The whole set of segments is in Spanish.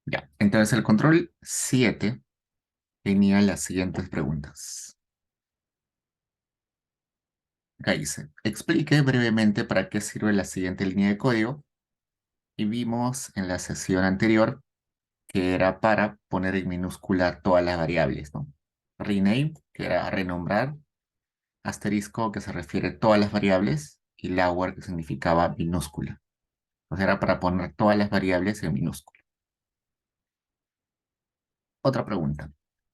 Ya, entonces el control 7 tenía las siguientes preguntas. Acá dice, explique brevemente para qué sirve la siguiente línea de código. Y vimos en la sesión anterior que era para poner en minúscula todas las variables, ¿no? Rename, que era renombrar, asterisco, que se refiere a todas las variables, y lower, que significaba minúscula. O sea, era para poner todas las variables en minúscula. Otra pregunta.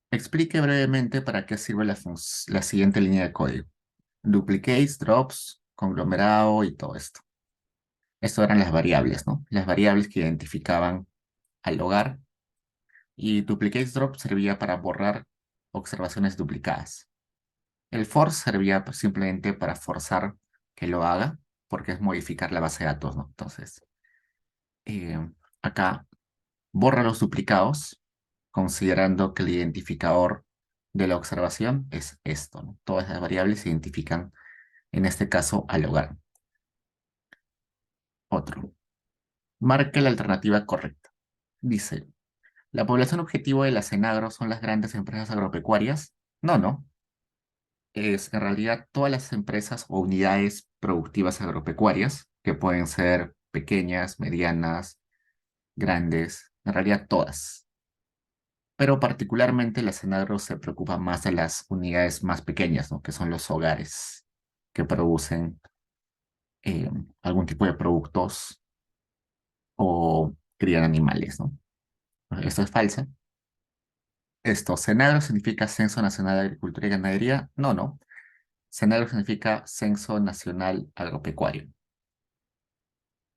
Explique brevemente para qué sirve la siguiente línea de código. Duplicates, drops, conglomerado y todo esto. Esto eran las variables, ¿no? Las variables que identificaban al hogar. Y duplicates drop servía para borrar observaciones duplicadas. El force servía simplemente para forzar que lo haga, porque es modificar la base de datos, ¿no? Entonces, eh, acá borra los duplicados, considerando que el identificador de la observación es esto, ¿no? Todas las variables se identifican, en este caso, al hogar. Otro. Marque la alternativa correcta. Dice, ¿la población objetivo de la Cenagro son las grandes empresas agropecuarias? No, no. Es en realidad todas las empresas o unidades productivas agropecuarias, que pueden ser pequeñas, medianas, grandes, en realidad todas. Pero particularmente la Senagro se preocupa más de las unidades más pequeñas, ¿no? Que son los hogares que producen eh, algún tipo de productos o crían animales, ¿no? Esto es falso. Esto, Senagro significa Censo Nacional de Agricultura y Ganadería. No, no. Senagro significa Censo Nacional Agropecuario.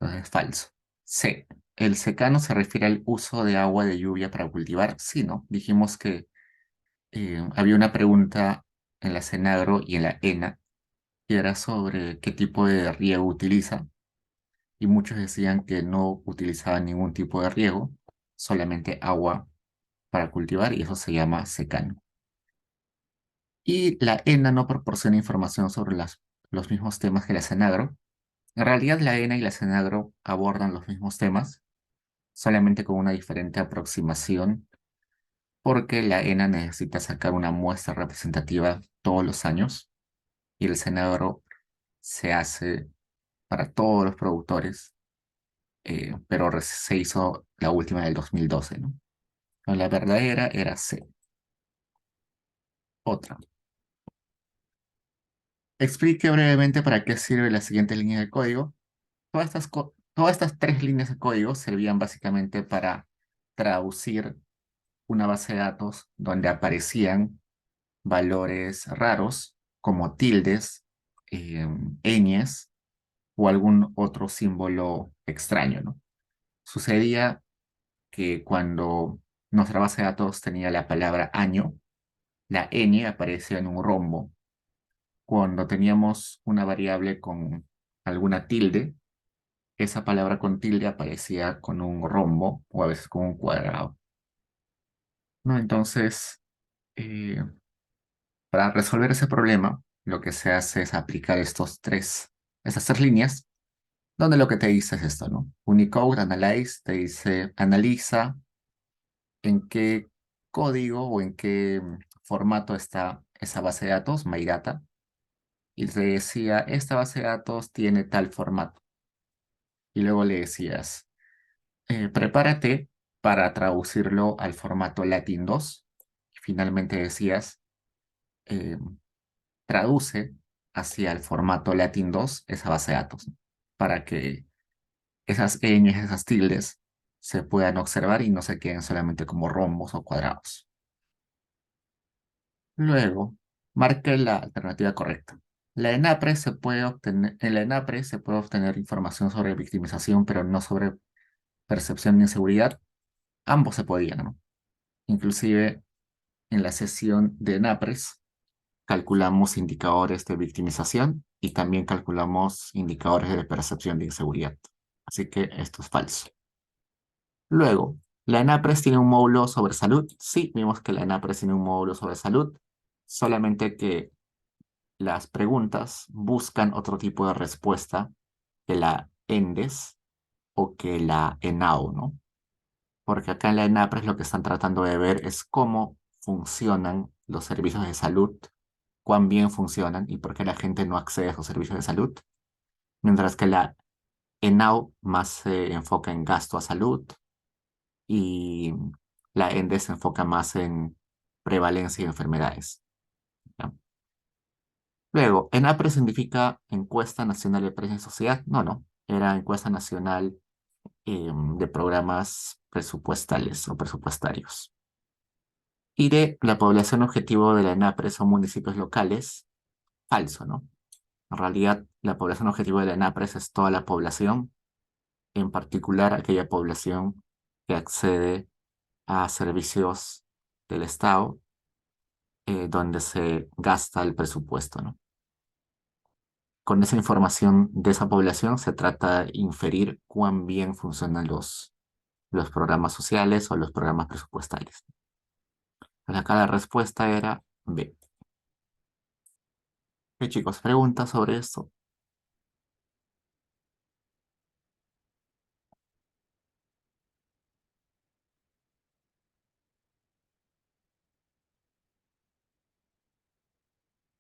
Entonces es falso. C. ¿El secano se refiere al uso de agua de lluvia para cultivar? Sí, ¿no? Dijimos que había una pregunta en la Senagro y en la ENA que era sobre qué tipo de riego utiliza, y muchos decían que no utilizaban ningún tipo de riego, solamente agua para cultivar, y eso se llama secano. Y la ENA no proporciona información sobre los mismos temas que la Senagro. En realidad la ENA y la Senagro abordan los mismos temas, solamente con una diferente aproximación, porque la ENA necesita sacar una muestra representativa todos los años y el Senagro se hace para todos los productores, pero se hizo la última del 2012, ¿no? La verdadera era C. Otra. Explique brevemente para qué sirve la siguiente línea de código. Todas estas tres líneas de código servían básicamente para traducir una base de datos donde aparecían valores raros como tildes, ñes o algún otro símbolo extraño, ¿no? Sucedía que cuando nuestra base de datos tenía la palabra año, la ñ aparecía en un rombo. Cuando teníamos una variable con alguna tilde, esa palabra con tilde aparecía con un rombo o a veces con un cuadrado, ¿no? Entonces, eh, para resolver ese problema, lo que se hace es aplicar estas tres líneas, donde lo que te dice es esto, ¿no? Unicode Analyze te dice, analiza en qué código o en qué formato está esa base de datos, MyData, y te decía, esta base de datos tiene tal formato. Y luego le decías, prepárate para traducirlo al formato Latin 2. Y finalmente decías, eh, traduce hacia el formato Latin 2 esa base de datos, ¿no? Para que esas ñes, esas tildes, se puedan observar y no se queden solamente como rombos o cuadrados. Luego, marque la alternativa correcta. En la ENAPRE se puede obtener información sobre victimización, pero no sobre percepción de inseguridad. Ambos se podían, ¿no? Inclusive en la sesión de ENAPRES calculamos indicadores de victimización y también calculamos indicadores de percepción de inseguridad. Así que esto es falso. Luego, ¿la ENAPRES tiene un módulo sobre salud? Sí, vimos que la ENAPRES tiene un módulo sobre salud, solamente que las preguntas buscan otro tipo de respuesta que la ENDES o que la ENAO, ¿no? porque acá en la ENAPRES lo que están tratando de ver es cómo funcionan los servicios de salud, cuán bien funcionan y por qué la gente no accede a esos servicios de salud, mientras que la ENAU más se enfoca en gasto a salud y la ENDE se enfoca más en prevalencia de enfermedades. ¿Ya? Luego, ENAPRE significa Encuesta Nacional de Precios y Sociedad. No, no, era Encuesta Nacional de Programas Presupuestales o Presupuestarios. Y de la población objetivo de la ENAPRE son municipios locales. Falso, ¿no? En realidad, la población objetivo de la ENAPRE es toda la población, en particular aquella población que accede a servicios del Estado donde se gasta el presupuesto, ¿no? Con esa información de esa población se trata de inferir cuán bien funcionan los programas sociales o los programas presupuestales. Acá la respuesta era B. ¿Qué chicos? ¿Preguntas sobre esto?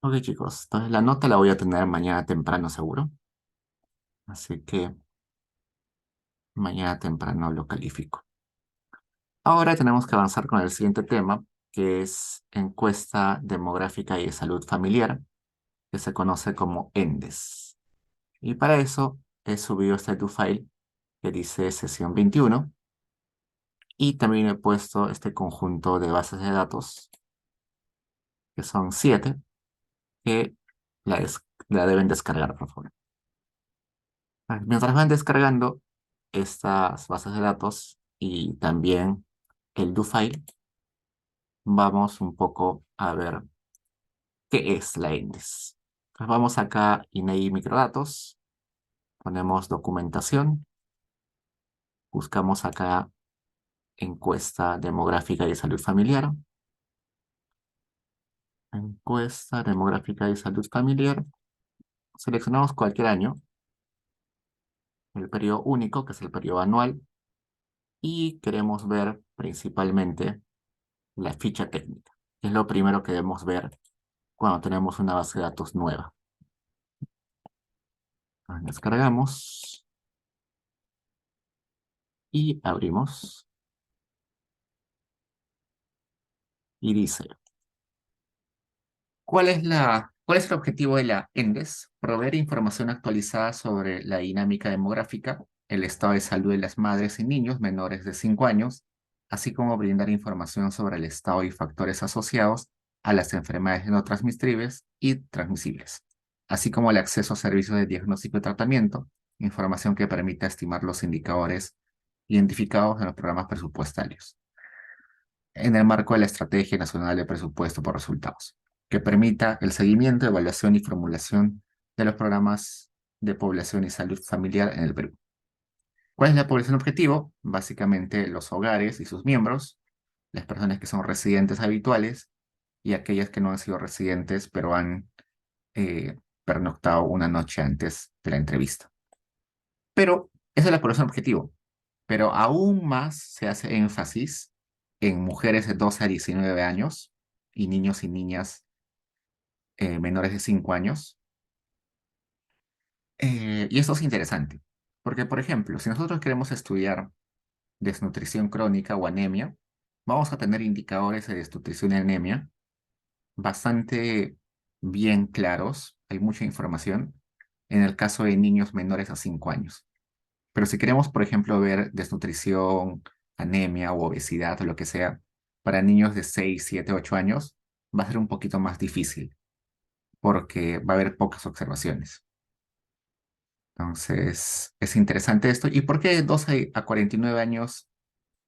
Ok chicos, entonces la nota la voy a tener mañana temprano seguro, así que mañana temprano lo califico. Ahora tenemos que avanzar con el siguiente tema, que es encuesta demográfica y de salud familiar, que se conoce como ENDES. Y para eso he subido este file que dice sesión 21 y también he puesto este conjunto de bases de datos, que son 7, que la deben descargar, por favor. Mientras van descargando estas bases de datos y también el do file, vamos un poco a ver qué es la ENDES. Entonces vamos acá, INEI microdatos, ponemos documentación, buscamos acá encuesta demográfica y de salud familiar, encuesta demográfica y salud familiar, seleccionamos cualquier año, el periodo único, que es el periodo anual, y queremos ver principalmente la ficha técnica, que es lo primero que debemos ver cuando tenemos una base de datos nueva. Descargamos y abrimos y dice, ¿cuál es el objetivo de la ENDES? Proveer información actualizada sobre la dinámica demográfica, el estado de salud de las madres y niños menores de 5 años, así como brindar información sobre el estado y factores asociados a las enfermedades no transmisibles y transmisibles, así como el acceso a servicios de diagnóstico y tratamiento, información que permita estimar los indicadores identificados en los programas presupuestarios en el marco de la Estrategia Nacional de Presupuesto por Resultados, que permita el seguimiento, evaluación y formulación de los programas de población y salud familiar en el Perú. ¿Cuál es la población objetivo? Básicamente los hogares y sus miembros, las personas que son residentes habituales y aquellas que no han sido residentes pero han pernoctado una noche antes de la entrevista. Pero esa es la población objetivo. Pero aún más se hace énfasis en mujeres de 12 a 19 años y niños y niñas menores de 5 años. Y esto es interesante, porque, por ejemplo, si nosotros queremos estudiar desnutrición crónica o anemia, vamos a tener indicadores de desnutrición y anemia bastante bien claros, hay mucha información en el caso de niños menores a 5 años. Pero si queremos, por ejemplo, ver desnutrición, anemia o obesidad o lo que sea, para niños de 6, 7, 8 años, va a ser un poquito más difícil porque va a haber pocas observaciones. Entonces, es interesante esto. ¿Y por qué de 12 a 49 años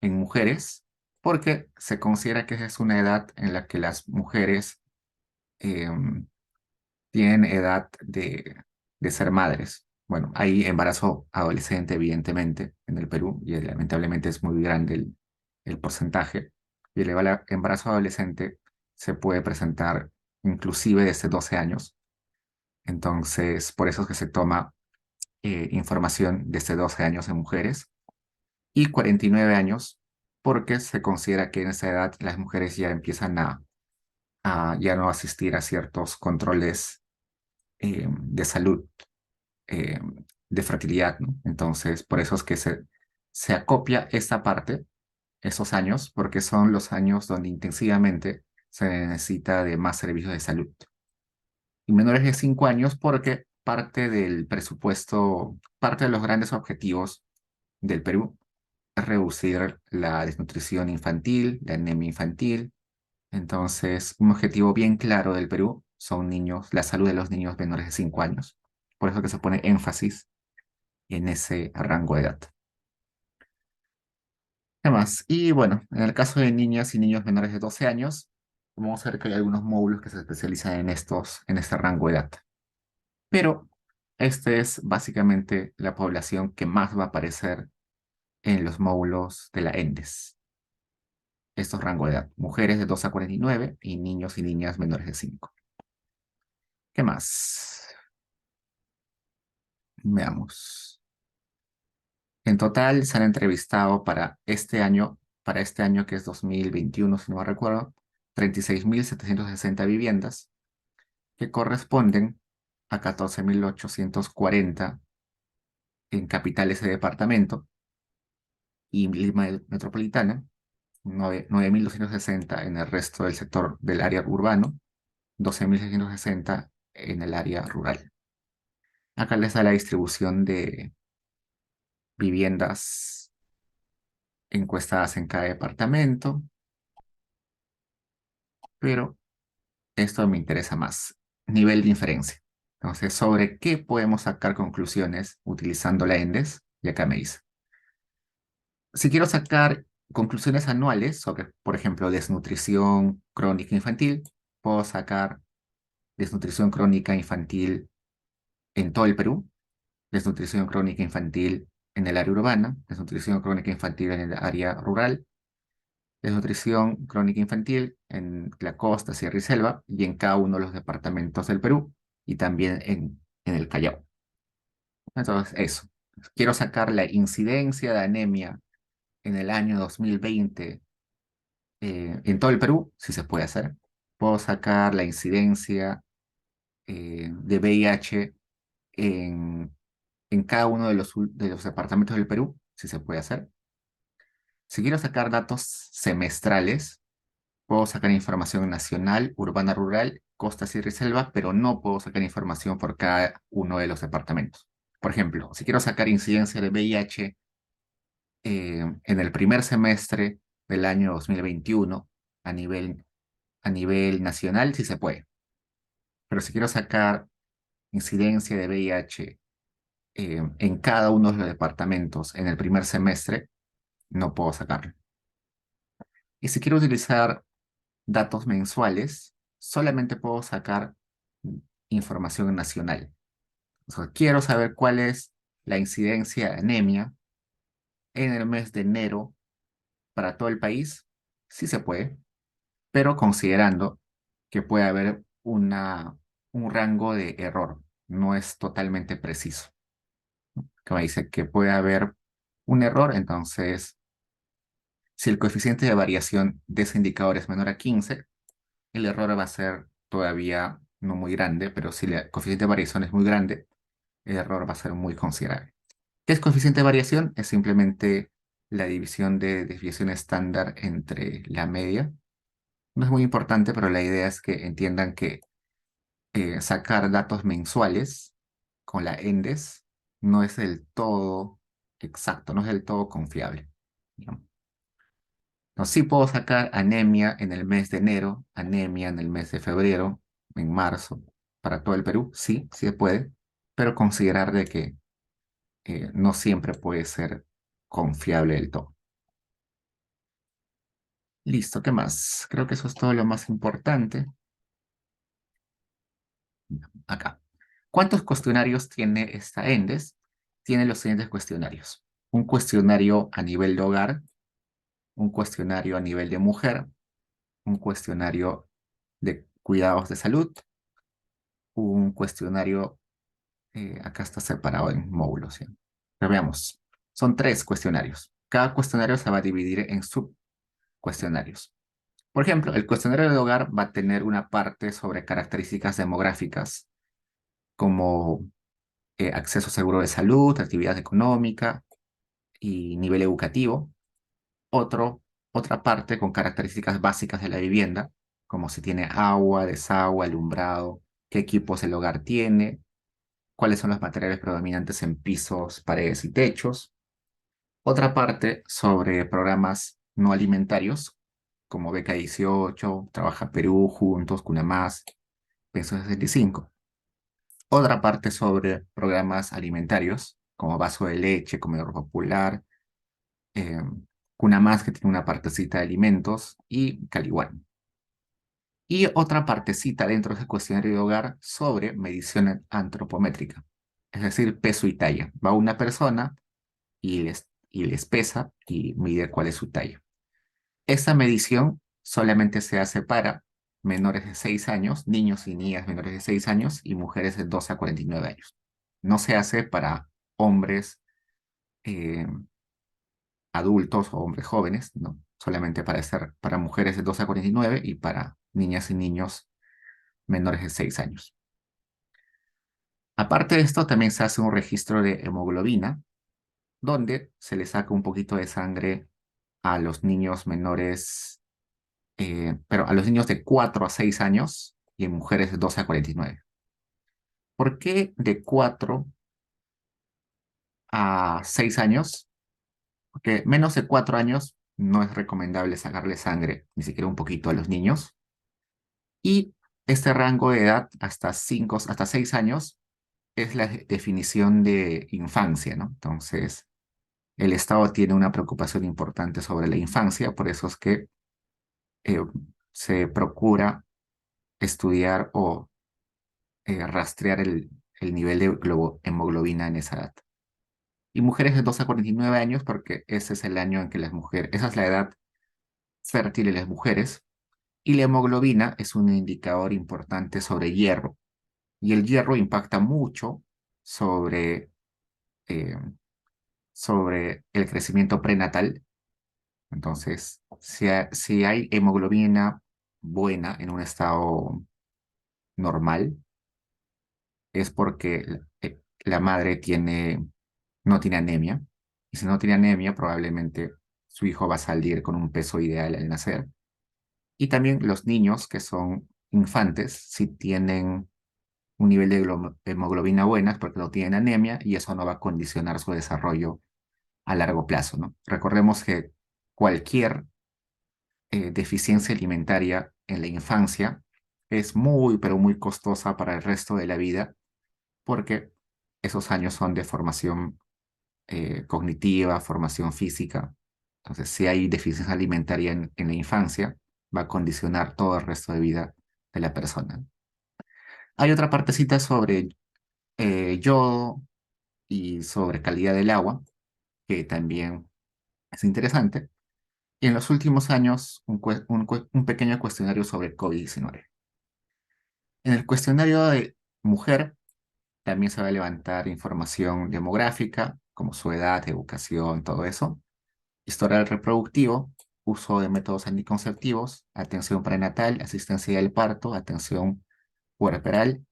en mujeres? Porque se considera que esa es una edad en la que las mujeres em, tienen edad de ser madres. Bueno, hay embarazo adolescente, evidentemente, en el Perú, y lamentablemente es muy grande el porcentaje. Y el embarazo adolescente se puede presentar inclusive desde 12 años. Entonces, por eso es que se toma información desde 12 años en mujeres y 49 años porque se considera que en esa edad las mujeres ya empiezan a ya no asistir a ciertos controles de salud, eh, de fertilidad, ¿no? Entonces, por eso es que se acopia esta parte, esos años, porque son los años donde intensivamente se necesita de más servicios de salud. Y menores de 5 años porque parte del presupuesto, parte de los grandes objetivos del Perú es reducir la desnutrición infantil, la anemia infantil. Entonces, un objetivo bien claro del Perú son niños, la salud de los niños menores de 5 años. Por eso que se pone énfasis en ese rango de edad. ¿Qué más? Y bueno, en el caso de niñas y niños menores de 12 años, vamos a ver que hay algunos módulos que se especializan en este rango de edad. Pero este es básicamente la población que más va a aparecer en los módulos de la ENDES. Estos rangos de edad, mujeres de 12 a 49 y niños y niñas menores de 5. ¿Qué más? Veamos. En total se han entrevistado para este año que es 2021, si no me recuerdo, 36.760 viviendas que corresponden a 14.840 en capitales de departamento y Lima metropolitana, 9.260 en el resto del sector del área urbano, 12.660 en el área rural. Acá les da la distribución de viviendas encuestadas en cada departamento, pero esto me interesa más. Nivel de inferencia. Entonces, ¿sobre qué podemos sacar conclusiones utilizando la ENDES? Y acá me dice. Si quiero sacar conclusiones anuales sobre, por ejemplo, desnutrición crónica infantil, puedo sacar desnutrición crónica infantil en todo el Perú, desnutrición crónica infantil en el área urbana, desnutrición crónica infantil en el área rural, desnutrición crónica infantil en la costa, sierra y selva, y en cada uno de los departamentos del Perú, y también en el Callao. Entonces, eso. Quiero sacar la incidencia de anemia en el año 2020 en todo el Perú, si se puede hacer. Puedo sacar la incidencia de VIH en, en cada uno de los departamentos del Perú, si se puede hacer. Si quiero sacar datos semestrales, puedo sacar información nacional, urbana, rural, costa, sierra y selva, pero no puedo sacar información por cada uno de los departamentos. Por ejemplo, si quiero sacar incidencia de VIH en el primer semestre del año 2021 a a nivel nacional, sí se puede. Pero si quiero sacar incidencia de VIH en cada uno de los departamentos en el primer semestre, no puedo sacarlo. Y si quiero utilizar datos mensuales, solamente puedo sacar información nacional. O sea, quiero saber cuál es la incidencia de anemia en el mes de enero para todo el país, sí se puede, pero considerando que puede haber un rango de error, no es totalmente preciso. Que me dice que puede haber un error, entonces, si el coeficiente de variación de ese indicador es menor a 15, el error va a ser todavía no muy grande, pero si el coeficiente de variación es muy grande, el error va a ser muy considerable. ¿Qué es coeficiente de variación? Es simplemente la división de desviación estándar entre la media. No es muy importante, pero la idea es que entiendan que sacar datos mensuales con la ENDES no es del todo exacto, no es del todo confiable, ¿no? No, sí puedo sacar anemia en el mes de enero, anemia en el mes de febrero, en marzo, para todo el Perú, sí, sí se puede, pero considerar de que no siempre puede ser confiable del todo. Listo, ¿qué más? Creo que eso es todo lo más importante. Acá. ¿Cuántos cuestionarios tiene esta ENDES? Tiene los siguientes cuestionarios. Un cuestionario a nivel de hogar, un cuestionario a nivel de mujer, un cuestionario de cuidados de salud, un cuestionario, acá está separado en módulos, ¿sí? Pero veamos, son 3 cuestionarios. Cada cuestionario se va a dividir en subcuestionarios. Por ejemplo, el cuestionario de hogar va a tener una parte sobre características demográficas, como acceso seguro de salud, actividad económica y nivel educativo. Otro, otra parte con características básicas de la vivienda, como si tiene agua, desagüe, alumbrado, qué equipos el hogar tiene, cuáles son los materiales predominantes en pisos, paredes y techos. Otra parte sobre programas no alimentarios, como Beca 18, Trabaja Perú, Juntos, Cuna Más, Pensión 65. Otra parte sobre programas alimentarios, como Vaso de Leche, Comedor Popular, eh, Cuna Más, que tiene una partecita de alimentos, y Caliguán. Y otra partecita dentro de ese cuestionario de hogar sobre medición antropométrica, es decir, peso y talla. Va una persona y les pesa y mide cuál es su talla. Esta medición solamente se hace para menores de 6 años, niños y niñas menores de 6 años y mujeres de 12 a 49 años. No se hace para hombres eh, adultos o hombres jóvenes, no, solamente para mujeres de 12 a 49 y para niñas y niños menores de 6 años. Aparte de esto, también se hace un registro de hemoglobina, donde se le saca un poquito de sangre a los niños menores, pero a los niños de 4 a 6 años y en mujeres de 12 a 49. ¿Por qué de 4 a 6 años? Porque menos de 4 años no es recomendable sacarle sangre, ni siquiera un poquito a los niños. Y este rango de edad, hasta 6 años, es la definición de infancia, ¿no? Entonces, el Estado tiene una preocupación importante sobre la infancia, por eso es que eh, se procura estudiar o rastrear el nivel de hemoglobina en esa edad. Y mujeres de 12 a 49 años, porque ese es el año en que las mujeres, esa es la edad fértil de las mujeres, y la hemoglobina es un indicador importante sobre hierro, y el hierro impacta mucho sobre, eh, sobre el crecimiento prenatal. Entonces, si hay hemoglobina buena en un estado normal, es porque la madre no tiene anemia. Y si no tiene anemia, probablemente su hijo va a salir con un peso ideal al nacer. Y también los niños que son infantes, si tienen un nivel de hemoglobina buena, es porque no tienen anemia y eso no va a condicionar su desarrollo a largo plazo, ¿no? Recordemos que cualquier deficiencia alimentaria en la infancia es muy, pero muy costosa para el resto de la vida porque esos años son de formación cognitiva, formación física. Entonces, si hay deficiencia alimentaria en la infancia, va a condicionar todo el resto de vida de la persona. Hay otra partecita sobre yodo y sobre calidad del agua, que también es interesante. Y en los últimos años, un pequeño cuestionario sobre COVID-19. En el cuestionario de mujer también se va a levantar información demográfica, como su edad, educación, todo eso. Historial reproductivo, uso de métodos anticonceptivos, atención prenatal, asistencia del parto, atención puerperal,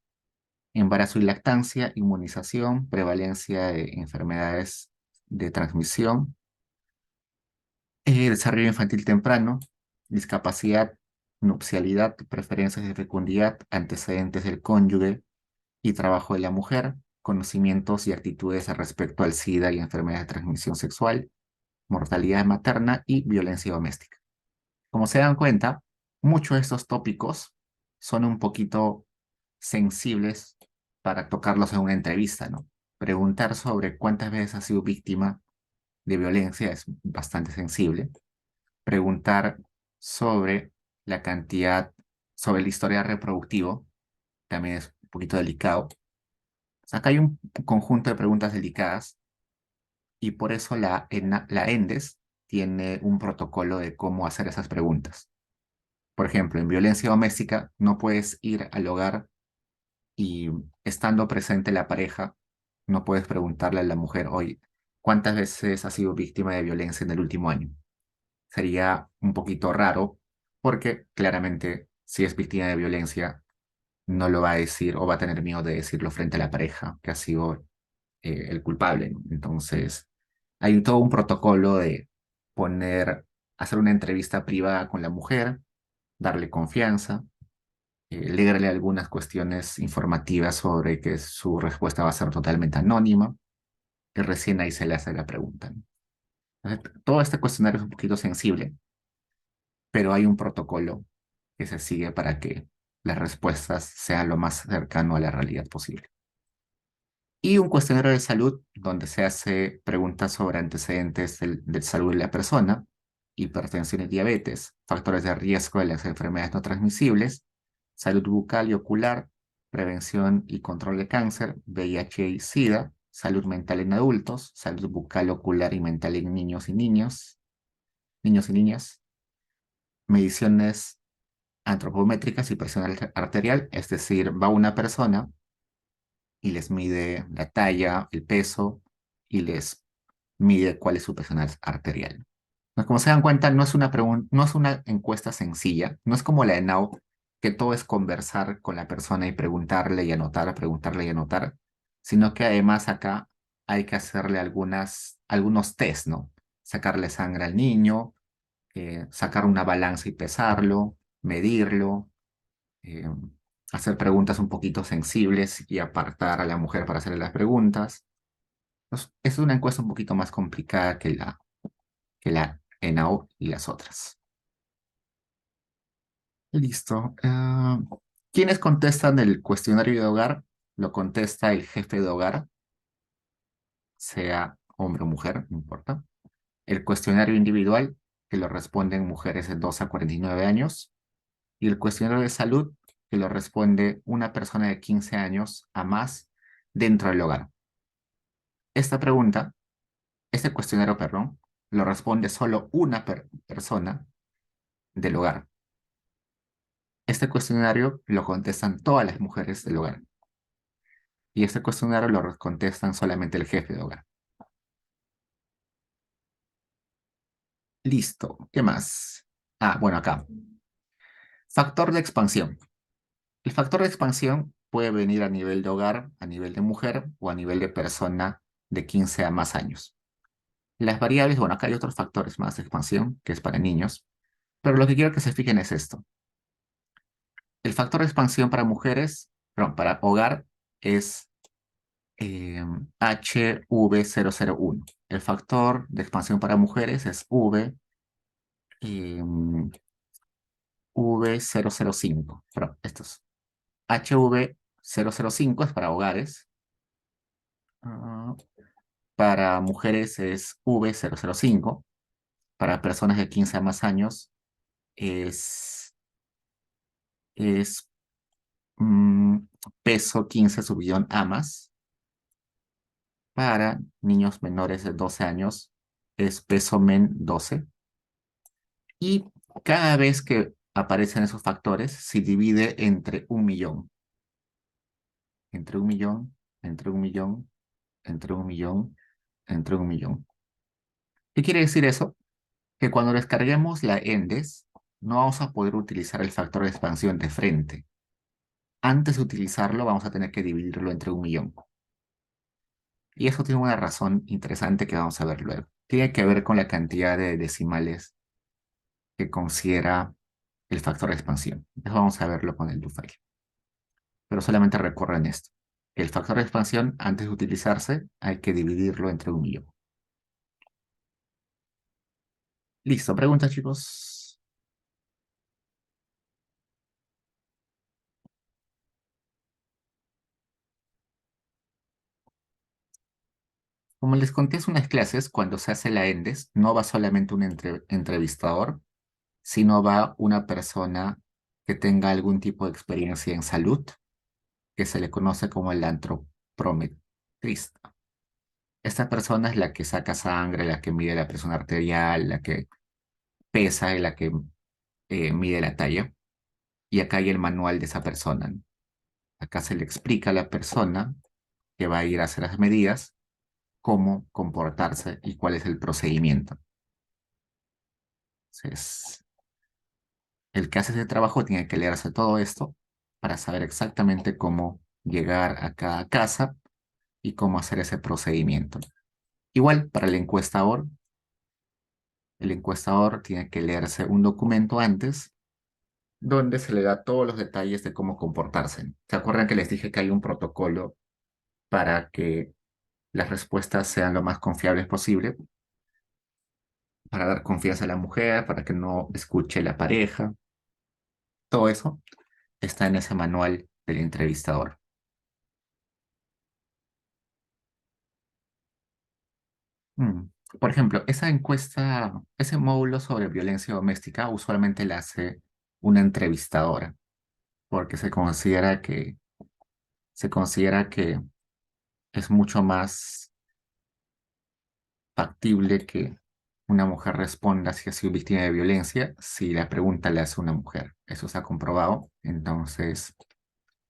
embarazo y lactancia, inmunización, prevalencia de enfermedades de transmisión, desarrollo infantil temprano, discapacidad, nupcialidad, preferencias de fecundidad, antecedentes del cónyuge y trabajo de la mujer, conocimientos y actitudes respecto al SIDA y enfermedades de transmisión sexual, mortalidad materna y violencia doméstica. Como se dan cuenta, muchos de estos tópicos son un poquito sensibles para tocarlos en una entrevista, ¿no? Preguntar sobre cuántas veces has sido víctima de violencia es bastante sensible. Preguntar sobre la cantidad, sobre la historia reproductivo también es un poquito delicado. O sea, acá hay un conjunto de preguntas delicadas y por eso la ENDES tiene un protocolo de cómo hacer esas preguntas. Por ejemplo, en violencia doméstica no puedes ir al hogar y estando presente la pareja, no puedes preguntarle a la mujer, oye, ¿Cuántas veces ha sido víctima de violencia en el último año? Sería un poquito raro porque claramente si es víctima de violencia no lo va a decir o va a tener miedo de decirlo frente a la pareja que ha sido el culpable, ¿no? Entonces, hay todo un protocolo de hacer una entrevista privada con la mujer, darle confianza, leerle algunas cuestiones informativas sobre que su respuesta va a ser totalmente anónima y recién ahí se le hace la pregunta, ¿no? Entonces, todo este cuestionario es un poquito sensible, pero hay un protocolo que se sigue para que las respuestas sean lo más cercano a la realidad posible. Y un cuestionario de salud donde se hace preguntas sobre antecedentes de salud de la persona, hipertensión y diabetes, factores de riesgo de las enfermedades no transmisibles, salud bucal y ocular, prevención y control de cáncer, VIH y SIDA, salud mental en adultos, salud bucal, ocular y mental en niños y niñas, mediciones antropométricas y presión arterial, es decir, va una persona y les mide la talla, el peso y les mide cuál es su presión arterial. Pues, como se dan cuenta, no es una no es una encuesta sencilla, no es como la de Now, que todo es conversar con la persona y preguntarle y anotar, sino que además acá hay que hacerle algunos test, ¿no? Sacarle sangre al niño, sacar una balanza y pesarlo, medirlo, eh, hacer preguntas un poquito sensibles y apartar a la mujer para hacerle las preguntas. Pues, es una encuesta un poquito más complicada que la ENAO y las otras. Listo. ¿Quiénes contestan el cuestionario de hogar? Lo contesta el jefe de hogar, sea hombre o mujer, no importa. El cuestionario individual, que lo responden mujeres de 2 a 49 años. Y el cuestionario de salud, que lo responde una persona de 15 años a más dentro del hogar. Esta pregunta, este cuestionario, perdón, lo responde solo una persona del hogar. Este cuestionario lo contestan todas las mujeres del hogar. Y este cuestionario lo contestan solamente el jefe de hogar. Listo. ¿Qué más? Ah, bueno, acá. Factor de expansión. El factor de expansión puede venir a nivel de hogar, a nivel de mujer o a nivel de persona de 15 a más años. Las variables, bueno, acá hay otros factores más de expansión, que es para niños, pero lo que quiero que se fijen es esto. El factor de expansión para mujeres, perdón, para hogar es HV001. El factor de expansión para mujeres es V005. Perdón, estos. HV005 es para hogares. Ah, para mujeres es V005. Para personas de 15 a más años es mm, peso 15 subillón A más. Para niños menores de 12 años es peso men 12. Y cada vez que aparecen esos factores, se divide entre 1 millón, entre 1 millón, entre 1 millón, entre 1 millón, entre 1 millón. ¿Qué quiere decir eso? Que cuando descarguemos la ENDES, no vamos a poder utilizar el factor de expansión de frente. Antes de utilizarlo, vamos a tener que dividirlo entre 1 millón. Y eso tiene una razón interesante que vamos a ver luego. Tiene que ver con la cantidad de decimales que considera el factor de expansión. Eso vamos a verlo con el do file. Pero solamente recuerden esto. El factor de expansión, antes de utilizarse, hay que dividirlo entre 1 millón. Listo, preguntas, chicos. Como les conté hace unas clases, cuando se hace la ENDES, no va solamente un entrevistador, sino va una persona que tenga algún tipo de experiencia en salud, que se le conoce como el antropometrista. Esta persona es la que saca sangre, la que mide la presión arterial, la que pesa y la que mide la talla. Y acá hay el manual de esa persona, ¿no? Acá se le explica a la persona que va a ir a hacer las medidas cómo comportarse y cuál es el procedimiento. Entonces, el que hace ese trabajo tiene que leerse todo esto para saber exactamente cómo llegar a cada casa y cómo hacer ese procedimiento. Igual para el encuestador tiene que leerse un documento antes donde se le da todos los detalles de cómo comportarse. ¿Se acuerdan que les dije que hay un protocolo para que las respuestas sean lo más confiables posible, para dar confianza a la mujer, para que no escuche la pareja? Todo eso está en ese manual del entrevistador. Mm. Por ejemplo, esa encuesta, ese módulo sobre violencia doméstica usualmente la hace una entrevistadora, porque se considera que es mucho más factible que una mujer responda si ha sido víctima de violencia si la pregunta le hace una mujer. Eso se ha comprobado, entonces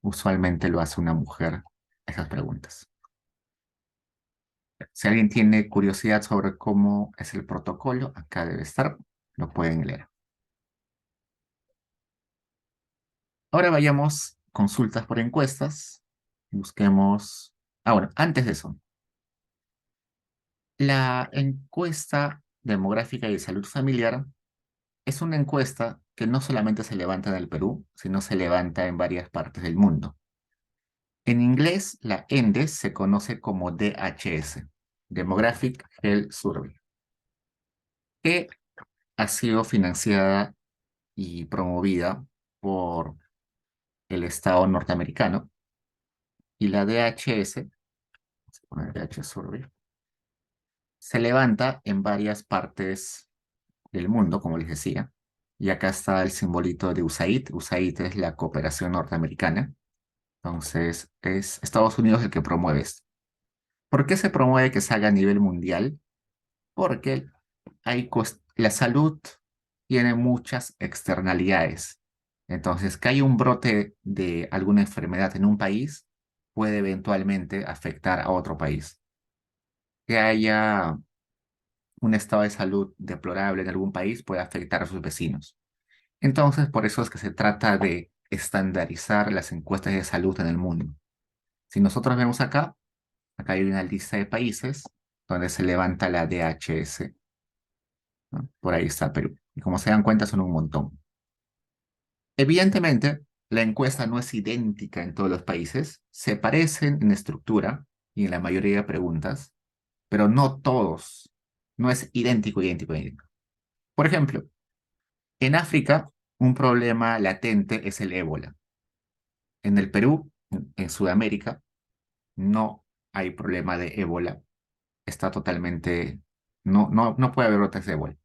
usualmente lo hace una mujer esas preguntas. Si alguien tiene curiosidad sobre cómo es el protocolo, acá debe estar, lo pueden leer. Ahora vayamos consultas por encuestas. Busquemos. Bueno, antes de eso, la encuesta demográfica y de salud familiar es una encuesta que no solamente se levanta en el Perú, sino se levanta en varias partes del mundo. En inglés, la ENDES se conoce como DHS, Demographic Health Survey, que ha sido financiada y promovida por el Estado norteamericano. Y la DHS, vamos a poner DHS Survey, se levanta en varias partes del mundo, como les decía. Y acá está el simbolito de USAID. USAID es la cooperación norteamericana. Entonces, es Estados Unidos el que promueve esto. ¿Por qué se promueve que se haga a nivel mundial? Porque la salud tiene muchas externalidades. Entonces, que haya un brote de alguna enfermedad en un país puede eventualmente afectar a otro país. Que haya un estado de salud deplorable en algún país puede afectar a sus vecinos. Entonces, por eso es que se trata de estandarizar las encuestas de salud en el mundo. Si nosotros vemos acá hay una lista de países donde se levanta la DHS, ¿no? Por ahí está Perú. Y como se dan cuenta, son un montón. Evidentemente, la encuesta no es idéntica en todos los países, se parecen en estructura y en la mayoría de preguntas, pero no todos. No es idéntico, idéntico, idéntico. Por ejemplo, en África, un problema latente es el ébola. En el Perú, en Sudamérica, no hay problema de ébola. Está totalmente, no puede haber brotes de ébola.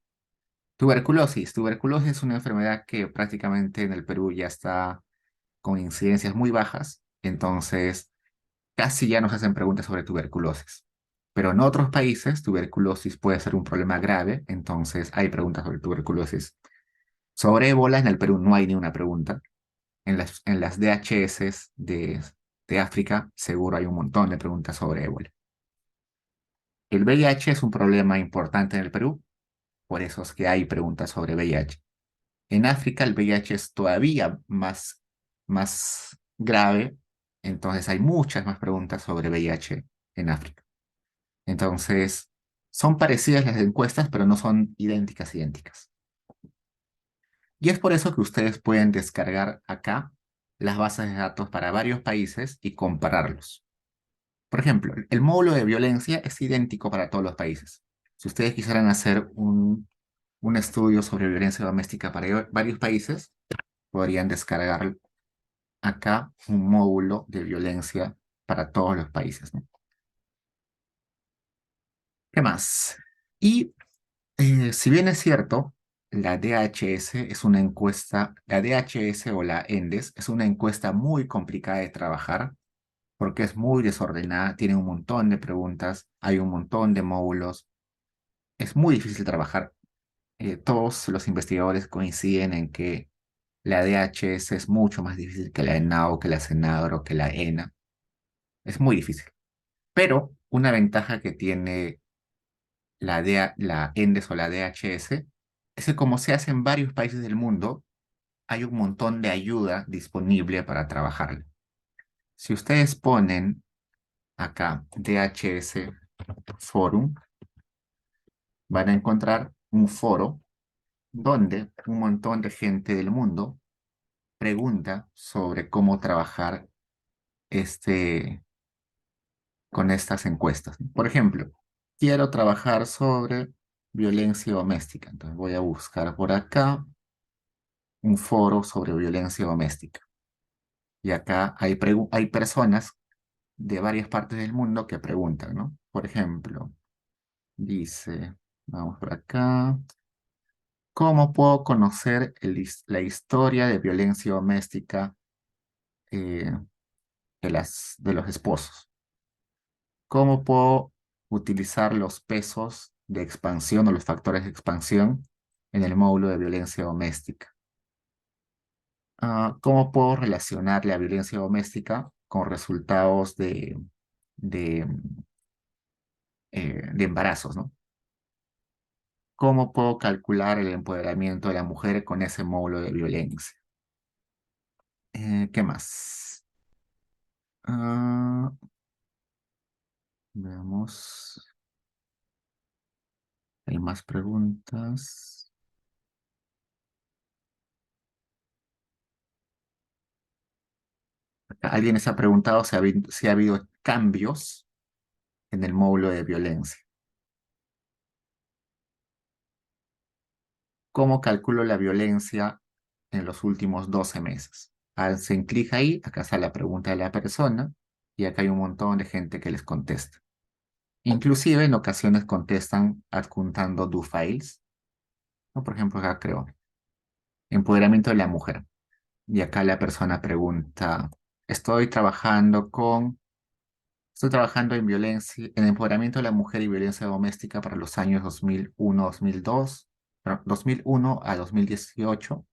Tuberculosis. Tuberculosis es una enfermedad que prácticamente en el Perú ya está con incidencias muy bajas, entonces casi ya nos hacen preguntas sobre tuberculosis. Pero en otros países, tuberculosis puede ser un problema grave, entonces hay preguntas sobre tuberculosis. Sobre ébola, en el Perú no hay ni una pregunta. En las DHS de África, seguro hay un montón de preguntas sobre ébola. El VIH es un problema importante en el Perú, por eso es que hay preguntas sobre VIH. En África el VIH es todavía más grave, entonces hay muchas más preguntas sobre VIH en África. Entonces, son parecidas las encuestas, pero no son idénticas, idénticas. Y es por eso que ustedes pueden descargar acá las bases de datos para varios países y compararlos. Por ejemplo, el módulo de violencia es idéntico para todos los países. Si ustedes quisieran hacer un estudio sobre violencia doméstica para varios países, podrían descargar acá un módulo de violencia para todos los países, ¿no? ¿Qué más? Y si bien es cierto, la DHS es una encuesta, la DHS o la ENDES es una encuesta muy complicada de trabajar porque es muy desordenada, tiene un montón de preguntas, hay un montón de módulos, es muy difícil trabajar. Todos los investigadores coinciden en que la DHS es mucho más difícil que la ENAO, que la CENAGRO, que la ENA. Es muy difícil. Pero una ventaja que tiene la ENDES o la DHS es que como se hace en varios países del mundo, hay un montón de ayuda disponible para trabajarla. Si ustedes ponen acá DHS Forum, van a encontrar un foro donde un montón de gente del mundo pregunta sobre cómo trabajar este, con estas encuestas. Por ejemplo, quiero trabajar sobre violencia doméstica. Entonces voy a buscar por acá un foro sobre violencia doméstica. Y acá hay personas de varias partes del mundo que preguntan, ¿no? Por ejemplo, dice, vamos por acá, ¿cómo puedo conocer la historia de violencia doméstica eh, de los esposos? ¿Cómo puedo utilizar los pesos de expansión o los factores de expansión en el módulo de violencia doméstica? ¿Cómo puedo relacionar la violencia doméstica con resultados de, de embarazos, ¿no? ¿Cómo puedo calcular el empoderamiento de la mujer con ese módulo de violencia? ¿Qué más? Ah, veamos. Hay más preguntas. Alguien les ha preguntado si ha habido cambios en el módulo de violencia. ¿Cómo calculo la violencia en los últimos 12 meses? Hacen clic ahí, acá está la pregunta de la persona y acá hay un montón de gente que les contesta. Inclusive en ocasiones contestan adjuntando do files, ¿no? Por ejemplo, acá creo, empoderamiento de la mujer. Y acá la persona pregunta, estoy trabajando con, estoy trabajando en violencia, en empoderamiento de la mujer y violencia doméstica para los años 2001, 2002, perdón, 2001 a 2018,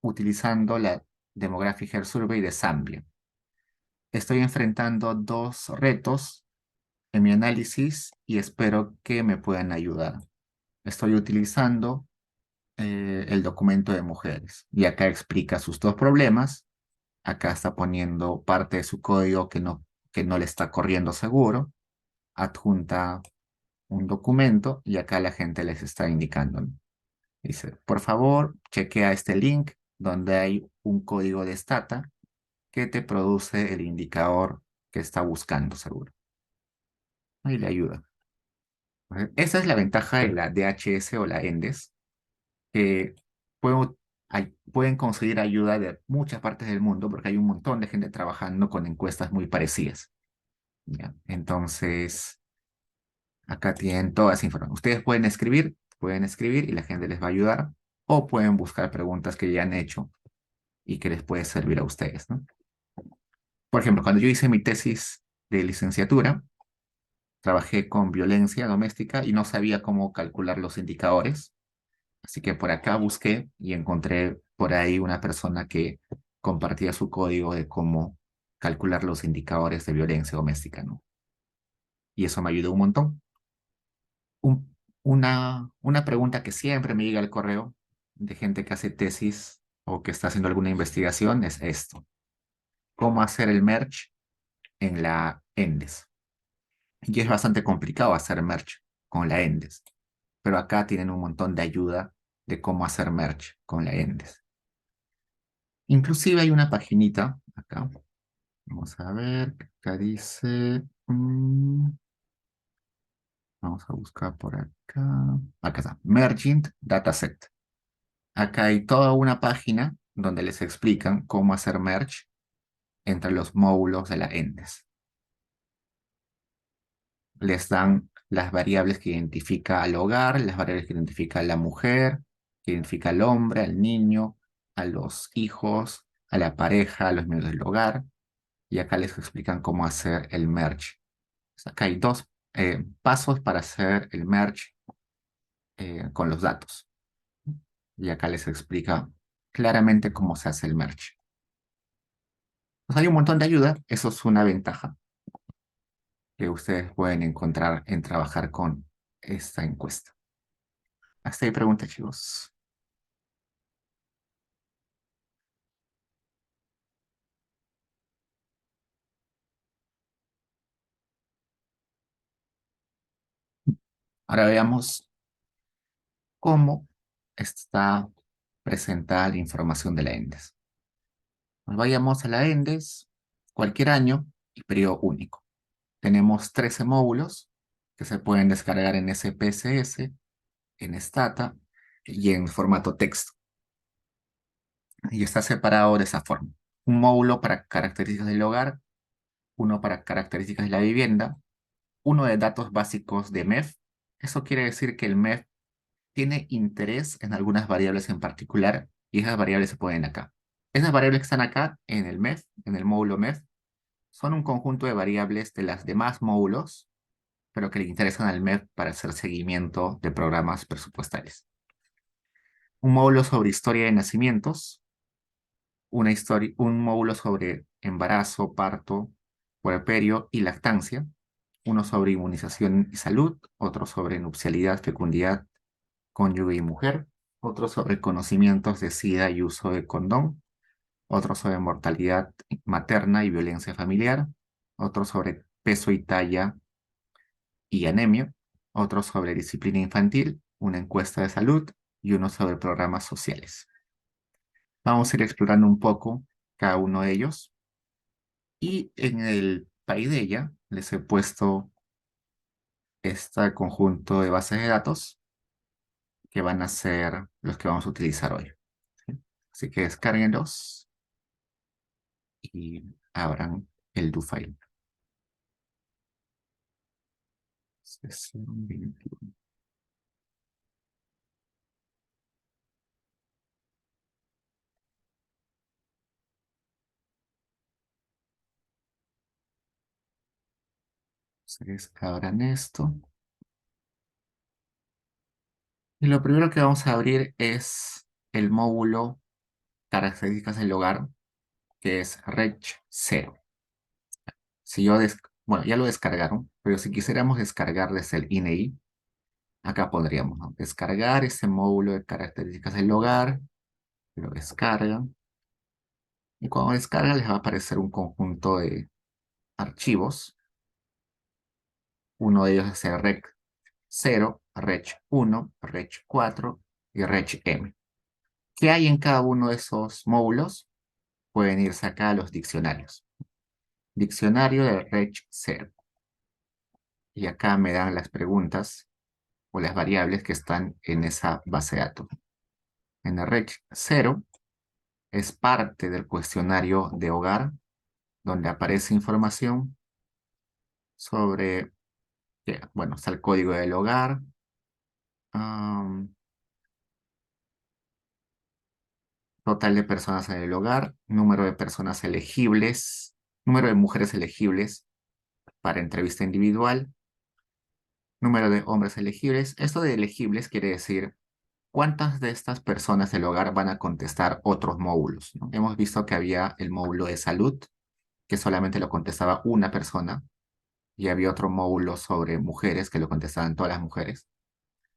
utilizando la Demographic Hair Survey de Zambia. Estoy enfrentando dos retos en mi análisis y espero que me puedan ayudar. Estoy utilizando el documento de mujeres y acá explica sus dos problemas. Acá está poniendo parte de su código que no le está corriendo seguro. Adjunta un documento y acá la gente les está indicando, ¿no? Dice, por favor, chequea este link donde hay un código de Stata que te produce el indicador que está buscando seguro. Ahí le ayuda. Esa es la ventaja de la DHS o la ENDES, que pueden, pueden conseguir ayuda de muchas partes del mundo porque hay un montón de gente trabajando con encuestas muy parecidas. ¿Ya? Entonces, acá tienen toda esa información. Ustedes pueden escribir y la gente les va a ayudar o pueden buscar preguntas que ya han hecho y que les puede servir a ustedes, ¿no? Por ejemplo, cuando yo hice mi tesis de licenciatura, trabajé con violencia doméstica y no sabía cómo calcular los indicadores. Así que por acá busqué y encontré por ahí una persona que compartía su código de cómo calcular los indicadores de violencia doméstica, ¿no? Y eso me ayudó un montón. Una pregunta que siempre me llega al correo de gente que hace tesis o que está haciendo alguna investigación es esto. ¿Cómo hacer el merge en la ENDES? Y es bastante complicado hacer merge con la ENDES, pero acá tienen un montón de ayuda de cómo hacer merge con la ENDES. Inclusive hay una paginita acá. Vamos a ver, acá dice, vamos a buscar por acá. Acá está, Merging Dataset. Acá hay toda una página donde les explican cómo hacer merge entre los módulos de la ENDES. Les dan las variables que identifica al hogar, las variables que identifica a la mujer, que identifica al hombre, al niño, a los hijos, a la pareja, a los miembros del hogar. Y acá les explican cómo hacer el merge. Acá hay dos pasos para hacer el merge con los datos. Y acá les explica claramente cómo se hace el merge. Pues hay un montón de ayuda, eso es una ventaja. que ustedes pueden encontrar en trabajar con esta encuesta. Hasta ahí pregunta, chicos. Ahora veamos cómo está presentada la información de la ENDES. Nos vayamos a la ENDES, cualquier año y periodo único. Tenemos 13 módulos que se pueden descargar en SPSS, en Stata y en formato texto. Y está separado de esa forma. Un módulo para características del hogar, uno para características de la vivienda, uno de datos básicos de MEF. Eso quiere decir que el MEF tiene interés en algunas variables en particular y esas variables se ponen acá. Esas variables que están acá en el MEF, en el módulo MEF, son un conjunto de variables de las demás módulos, pero que le interesan al MEF para hacer seguimiento de programas presupuestales. Un módulo sobre historia de nacimientos, un módulo sobre embarazo, parto, puerperio y lactancia, uno sobre inmunización y salud, otro sobre nupcialidad, fecundidad, cónyuge y mujer, otro sobre conocimientos de SIDA y uso de condón, otro sobre mortalidad materna y violencia familiar, otro sobre peso y talla y anemia, otro sobre disciplina infantil, una encuesta de salud y uno sobre programas sociales. Vamos a ir explorando un poco cada uno de ellos. Y en el PaiDEA les he puesto este conjunto de bases de datos que van a ser los que vamos a utilizar hoy. ¿Sí? Así que descárguenlos y abran el do file. Sesión 21. Entonces, abran esto. Y lo primero que vamos a abrir es el módulo características del hogar, que es Reg 0. Si yo bueno, ya lo descargaron, pero si quisiéramos descargar desde el INEI, acá podríamos, ¿no? Descargar ese módulo de características del hogar, lo descargan, y cuando descargan les va a aparecer un conjunto de archivos. Uno de ellos es el Reg 0, Reg 1, Reg 4 y Reg M. ¿Qué hay en cada uno de esos módulos? Pueden irse acá a los diccionarios. Diccionario de Reg 0. Y acá me dan las preguntas o las variables que están en esa base de datos. En el Reg 0 es parte del cuestionario de hogar, donde aparece información sobre, bueno, está el código del hogar, am, total de personas en el hogar, número de personas elegibles, número de mujeres elegibles para entrevista individual, número de hombres elegibles. Esto de elegibles quiere decir cuántas de estas personas del hogar van a contestar otros módulos, ¿no? Hemos visto que había el módulo de salud, que solamente lo contestaba una persona, y había otro módulo sobre mujeres, que lo contestaban todas las mujeres.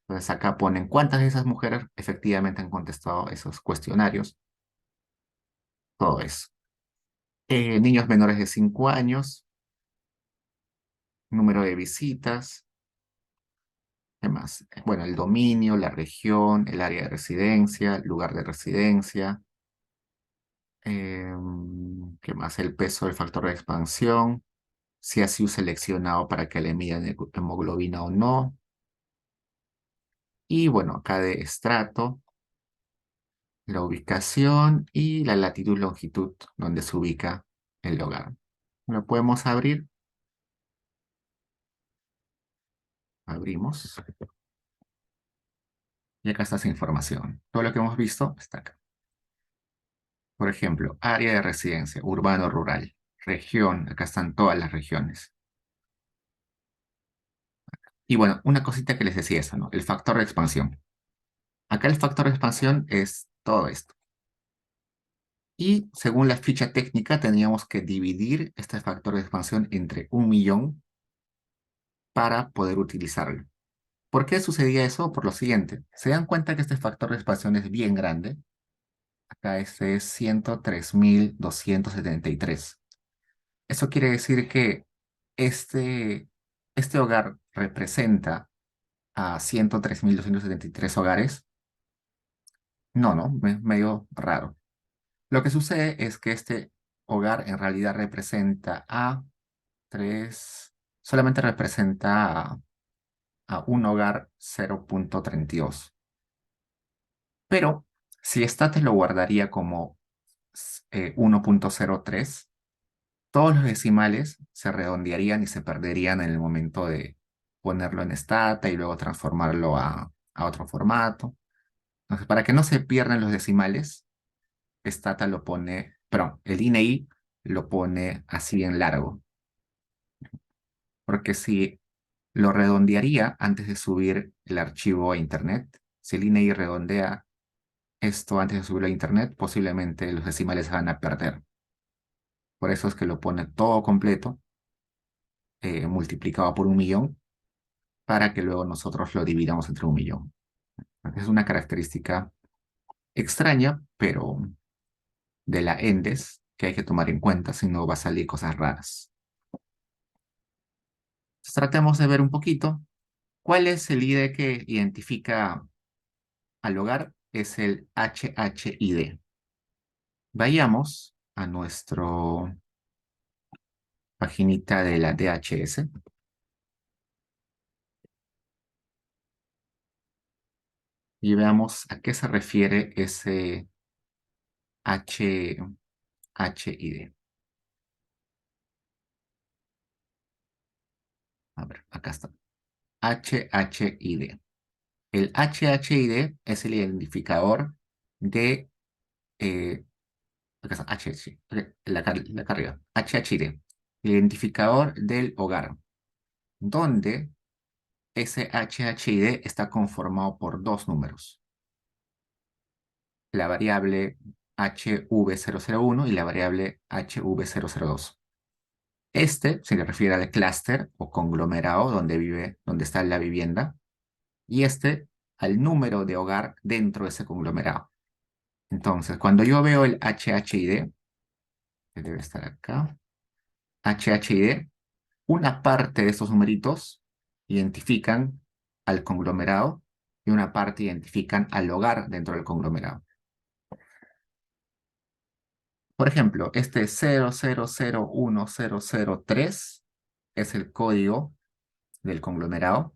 Entonces acá ponen cuántas de esas mujeres efectivamente han contestado esos cuestionarios, todo eso. Niños menores de 5 años, número de visitas, ¿qué más? Bueno, el dominio, la región, el área de residencia, el lugar de residencia, ¿qué más? El peso del factor de expansión, si ha sido seleccionado para que le midan hemoglobina o no. Y bueno, acá de estrato, la ubicación y la latitud longitud donde se ubica el hogar. Lo podemos abrir. Abrimos. Y acá está esa información. Todo lo que hemos visto está acá. Por ejemplo, área de residencia, urbano, rural. Región, acá están todas las regiones. Y bueno, una cosita que les decía eso, ¿no? El factor de expansión. Acá el factor de expansión es todo esto. Y según la ficha técnica, teníamos que dividir este factor de expansión entre 1 millón para poder utilizarlo. ¿Por qué sucedía eso? Por lo siguiente. Se dan cuenta que este factor de expansión es bien grande. Acá este es 103.273. Eso quiere decir que este, este hogar representa a 103.273 hogares. No, no, medio raro. Lo que sucede es que este hogar en realidad representa a tres, solamente representa a un hogar 0.32. Pero si esta te lo guardaría como 1.03, todos los decimales se redondearían y se perderían en el momento de ponerlo en stata y luego transformarlo a otro formato. Entonces, para que no se pierdan los decimales, stata lo pone, perdón, el INEI lo pone así en largo, porque si lo redondearía antes de subir el archivo a internet, si el INEI redondea esto antes de subirlo a internet, posiblemente los decimales se van a perder. Por eso es que lo pone todo completo, multiplicado por 1.000.000, para que luego nosotros lo dividamos entre 1.000.000. Es una característica extraña, pero de la ENDES que hay que tomar en cuenta, si no va a salir cosas raras. Entonces, tratemos de ver un poquito cuál es el ID que identifica al hogar. Es el HHID. Vayamos a nuestra paginita de la DHS y veamos a qué se refiere ese HHID. A ver, acá está. HHID. El HHID es el identificador de... acá está, HH, la carga. HHID. El identificador del hogar, donde ese HHID está conformado por dos números. La variable HV001 y la variable HV002. Este se le refiere al clúster o conglomerado donde está la vivienda, y este al número de hogar dentro de ese conglomerado. Entonces, cuando yo veo el HHID, que debe estar acá, HHID, una parte de estos numeritos identifican al conglomerado y una parte identifican al hogar dentro del conglomerado. Por ejemplo, este 000103 es el código del conglomerado.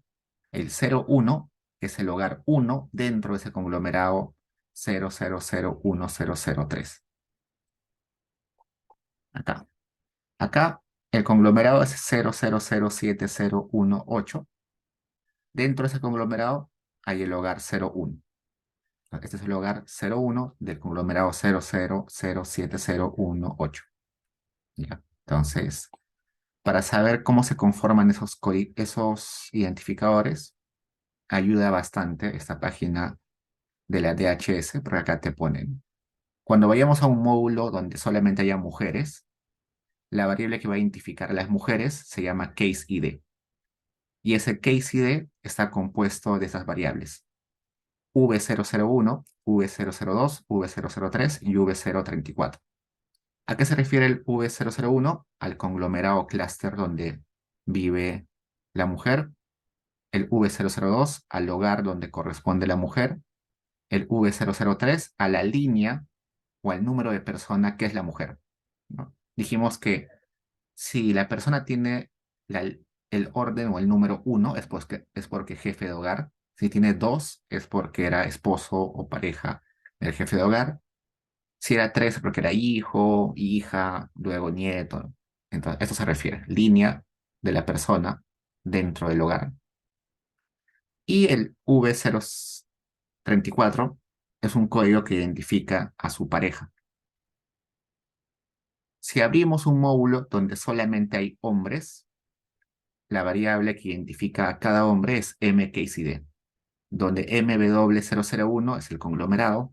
El 01 es el hogar 1 dentro de ese conglomerado 000103. Acá. Acá el conglomerado es 000718. Dentro de ese conglomerado hay el hogar 01. Este es el hogar 01 del conglomerado 000718. ¿Ya? Entonces, para saber cómo se conforman esos identificadores, ayuda bastante esta página de la DHS, porque acá te ponen. Cuando vayamos a un módulo donde solamente haya mujeres, la variable que va a identificar a las mujeres se llama case ID. Y ese case ID está compuesto de esas variables: V001, V002, V003 y V034. ¿A qué se refiere el V001? Al conglomerado clúster donde vive la mujer. El V002 al hogar donde corresponde la mujer. El V003 a la línea o al número de persona que es la mujer, ¿no? Dijimos que si la persona tiene el orden o el número 1 es porque jefe de hogar. Si tiene 2 es porque era esposo o pareja del jefe de hogar. Si era 3 es porque era hijo, hija, luego nieto. Entonces, esto se refiere, línea de la persona dentro del hogar. Y el V034 es un código que identifica a su pareja. Si abrimos un módulo donde solamente hay hombres, la variable que identifica a cada hombre es mkcd, donde MW001 es el conglomerado,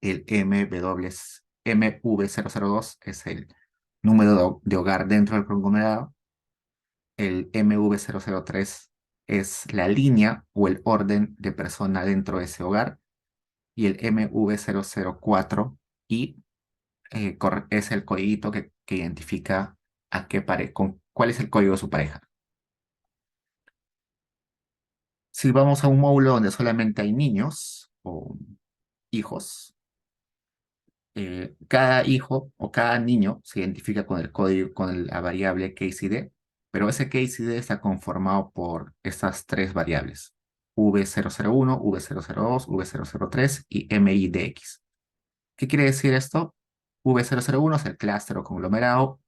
el MV002 es el número de hogar dentro del conglomerado, el MV003 es la línea o el orden de persona dentro de ese hogar, y el MV004 y es el código que identifica cuál es el código de su pareja. Si vamos a un módulo donde solamente hay niños o hijos, cada hijo o cada niño se identifica con el código, con la variable KCD, pero ese KCD está conformado por estas tres variables: V001, V002, V003 y MIDX. ¿Qué quiere decir esto? V001 es el clúster o conglomerado,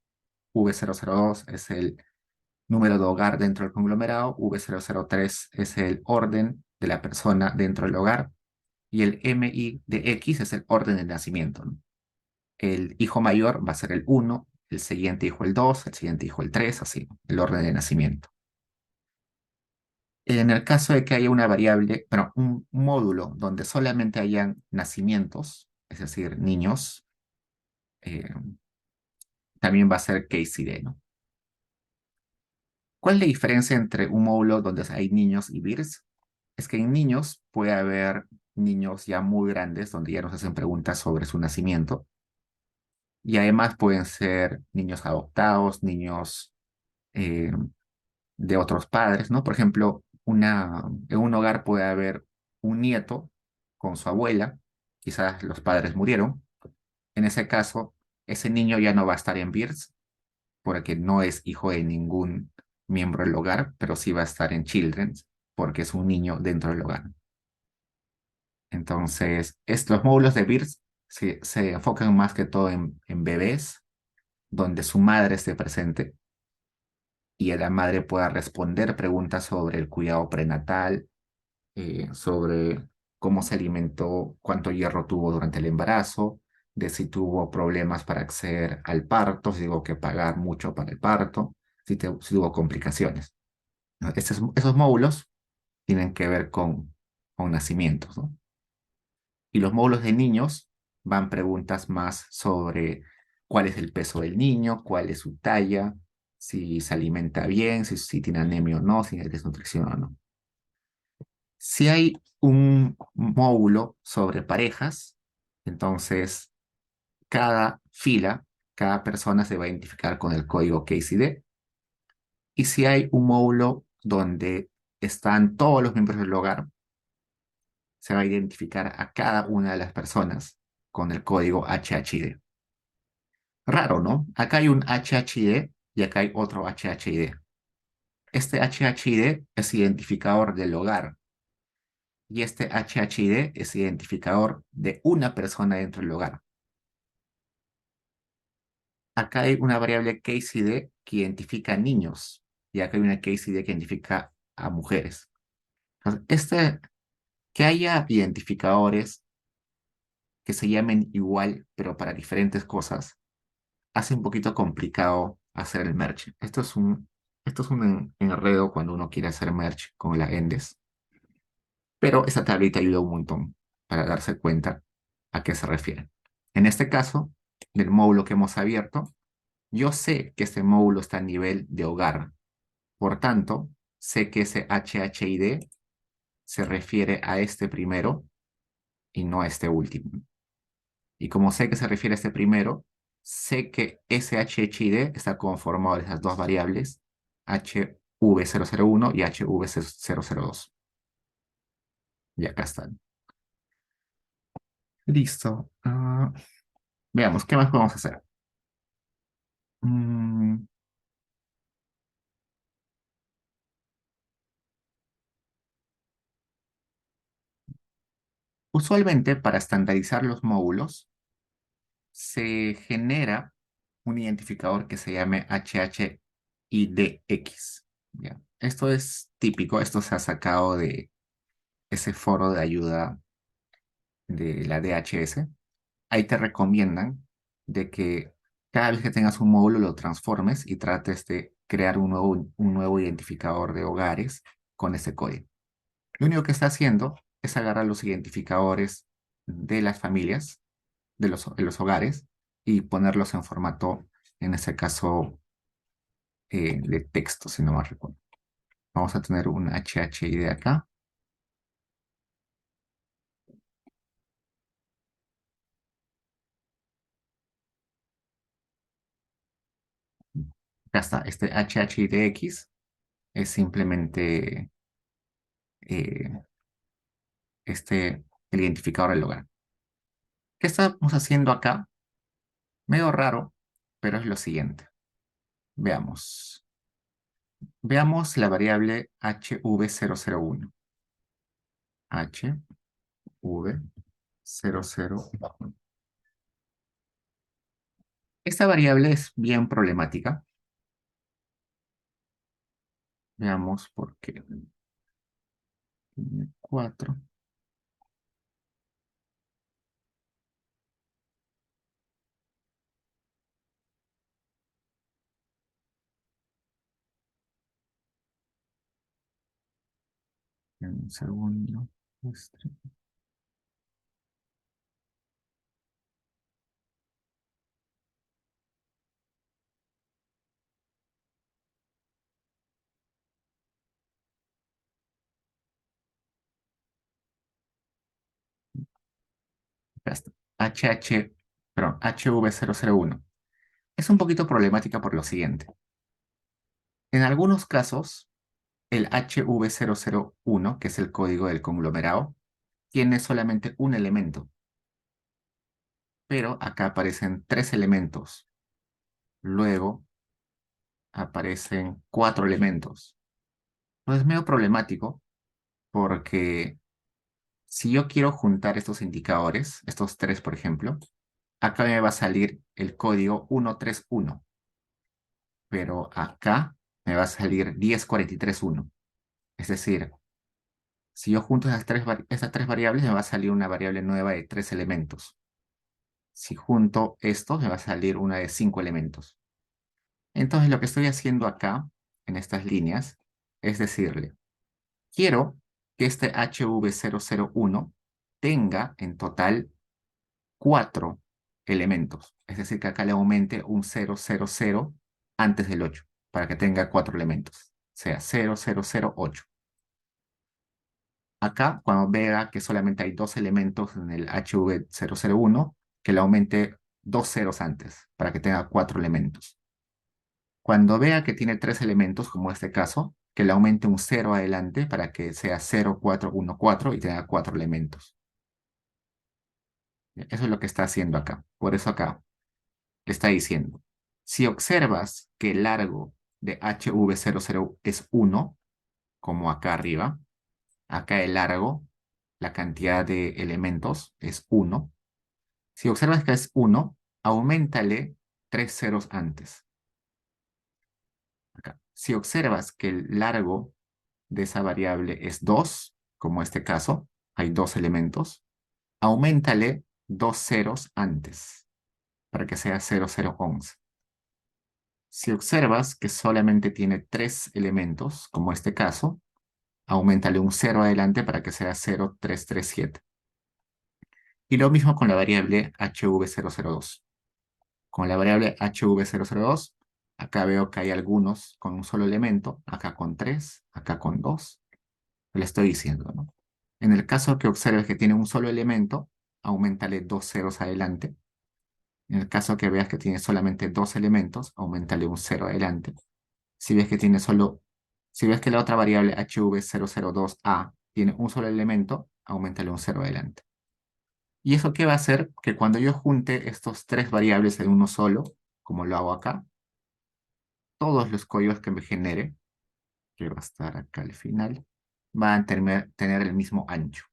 V002 es el número de hogar dentro del conglomerado, V003 es el orden de la persona dentro del hogar, y el MIDX es el orden de nacimiento, ¿no? El hijo mayor va a ser el 1, el siguiente hijo el 2, el siguiente hijo el 3, así, el orden de nacimiento. En el caso de que haya una variable, bueno, un módulo donde solamente hayan nacimientos, es decir, niños, eh, también va a ser KCD, ¿no? ¿Cuál es la diferencia entre un módulo donde hay niños y VIRS? Es que en niños puede haber niños ya muy grandes donde ya nos hacen preguntas sobre su nacimiento, y además pueden ser niños adoptados, niños eh, de otros padres, ¿no? Por ejemplo, en un hogar puede haber un nieto con su abuela, quizás los padres murieron. En ese caso, ese niño ya no va a estar en VIRS porque no es hijo de ningún miembro del hogar, pero sí va a estar en Children's porque es un niño dentro del hogar. Entonces, los módulos de VIRS se enfocan más que todo en bebés, donde su madre esté presente y la madre pueda responder preguntas sobre el cuidado prenatal, sobre cómo se alimentó, cuánto hierro tuvo durante el embarazo, de si tuvo problemas para acceder al parto, si tuvo que pagar mucho para el parto, si tuvo complicaciones, ¿no? Esos módulos tienen que ver con nacimientos, ¿no? Y los módulos de niños van preguntas más sobre cuál es el peso del niño, cuál es su talla, si se alimenta bien, si tiene anemia o no, si hay desnutrición o no. Si hay un módulo sobre parejas, entonces cada fila, cada persona se va a identificar con el código KCD. Y si hay un módulo donde están todos los miembros del hogar, se va a identificar a cada una de las personas con el código HHID. Raro, ¿no? Acá hay un HHID y acá hay otro HHID. Este HHID es identificador del hogar y este HHID es identificador de una persona dentro del hogar. Acá hay una variable KCD que identifica a niños y acá hay una KCD que identifica a mujeres. Entonces, que haya identificadores que se llamen igual pero para diferentes cosas hace un poquito complicado hacer el merge. Esto es un enredo cuando uno quiere hacer merge con la Endes, pero esta tablita ayuda un montón para darse cuenta a qué se refiere. En este caso, del módulo que hemos abierto, yo sé que este módulo está a nivel de hogar. Por tanto, sé que ese HHID se refiere a este primero y no a este último. Y como sé que se refiere a este primero, sé que ese HHID está conformado de esas dos variables, HV001 y HV002. Y acá están. Listo. Veamos, ¿qué más podemos hacer? Mm, Usualmente, para estandarizar los módulos, se genera un identificador que se llame HHIDX. ¿Ya? Esto es típico, esto se ha sacado de ese foro de ayuda de la DHS. Ahí te recomiendan de que cada vez que tengas un módulo lo transformes y trates de crear un nuevo identificador de hogares con ese código. Lo único que está haciendo es agarrar los identificadores de las familias, de los hogares, y ponerlos en formato, en este caso, de texto, si no me recuerdo. Vamos a tener un HHID acá. Acá está, este HHIDX es simplemente eh, el identificador del hogar. ¿Qué estamos haciendo acá? Medio raro, pero es lo siguiente. Veamos. Veamos la variable HV001. HV001. Esta variable es bien problemática. Veamos por qué. Tiene 4. Un segundo. Ya está. Perdón, HV001. Es un poquito problemática por lo siguiente. En algunos casos, el HV001, que es el código del conglomerado, tiene solamente un elemento, pero acá aparecen 3 elementos. Luego aparecen 4 elementos. Entonces es medio problemático porque si yo quiero juntar estos indicadores, estos 3 por ejemplo, acá me va a salir el código 131, pero acá me va a salir 10431. Es decir, si yo junto esas tres variables, me va a salir una variable nueva de 3 elementos. Si junto esto, me va a salir una de 5 elementos. Entonces, lo que estoy haciendo acá, en estas líneas, es decirle, quiero que este HV001 tenga en total 4 elementos. Es decir, que acá le aumente un 000 antes del 8, para que tenga 4 elementos. O sea, 0008. Acá, cuando vea que solamente hay 2 elementos en el HV001, que le aumente 2 ceros antes, para que tenga 4 elementos. Cuando vea que tiene 3 elementos, como este caso, que le aumente un 0 adelante para que sea 0414 y tenga 4 elementos. Eso es lo que está haciendo acá. Por eso acá le está diciendo, si observas que el largo de HV00 es 1, como acá arriba, acá el largo, la cantidad de elementos es 1. Si observas que es 1, auméntale 3 ceros antes. Acá. Si observas que el largo de esa variable es 2, como este caso, hay 2 elementos, auméntale 2 ceros antes, para que sea 0011. Si observas que solamente tiene 3 elementos, como este caso, auméntale un 0 adelante para que sea 0337. Y lo mismo con la variable HV002. Con la variable HV002, acá veo que hay algunos con un solo elemento, acá con 3, acá con 2. Le estoy diciendo, ¿no? En el caso que observes que tiene un solo elemento, auméntale 2 ceros adelante. En el caso que veas que tiene solamente 2 elementos, auméntale un 0 adelante. Si ves que tiene solo, si ves que la otra variable HV002A tiene un solo elemento, auméntale un 0 adelante. ¿Y eso qué va a hacer? Que cuando yo junte estos 3 variables en uno solo, como lo hago acá, todos los códigos que me genere, que va a estar acá al final, van a tener el mismo ancho.